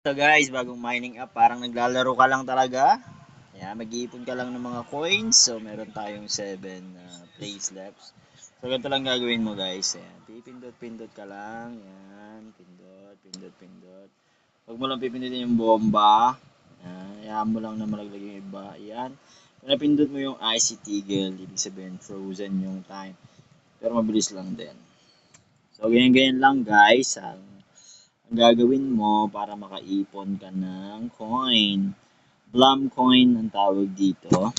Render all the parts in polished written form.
So guys, bagong mining app, parang naglalaro ka lang talaga. Yan, mag-iipon ka lang ng mga coins. So meron tayong 7 play slaps. So ganito lang gagawin mo guys. Yan, pipindot-pindot ka lang. Yan, pindot, pindot, pindot. Huwag mo lang pipindutin yung bomba. Yan, hayaan mo lang na malaglag yung iba. Yan. Kung napindot mo yung icy tigil, ibig sabihin frozen yung time. Pero mabilis lang din. So ganyan-ganyan lang guys. Ang gagawin mo para makaipon ka ng coin. Blum coin ang tawag dito.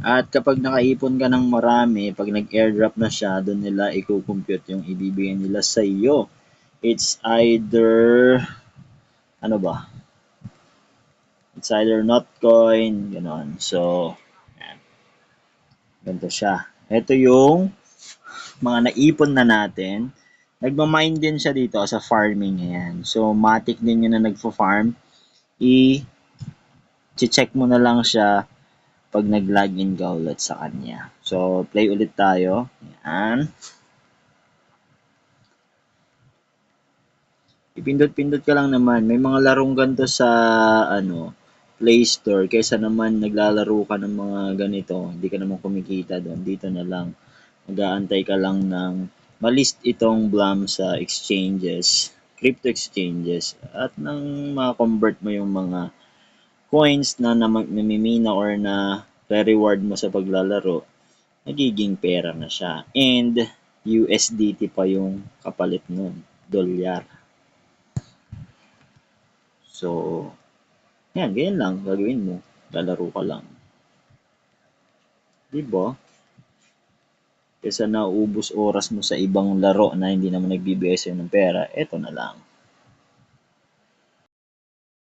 At kapag nakaipon ka ng marami, pag nag-airdrop na siya, doon nila i-compute yung ibibigay nila sa iyo. It's either, ano ba? It's either Notcoin, gano'n. So, yan. Ganito siya. Ito yung mga naipon na natin. Nagmamine din siya dito sa farming. Ayan. So, matic din yun na nagpo-farm. I-check mo na lang siya pag nag-login ka ulit sa kanya. So, play ulit tayo. Ayan. Ipindot-pindot ka lang naman. May mga larong ganito sa Play Store. Kaysa naman naglalaro ka ng mga ganito, hindi ka naman kumikita doon. Dito na lang. Mag-aantay ka lang ng malist itong Blum sa exchanges, crypto exchanges, at nang ma-convert mo yung mga coins na namimina or na re-reward mo sa paglalaro, nagiging pera na siya. And USDT pa yung kapalit nun, dolyar. So, yan, ganyan lang gagawin mo. Lalaro ka lang. Diba? Kesa naubos oras mo sa ibang laro na hindi naman nagbibigay sa'yo ng pera, eto na lang.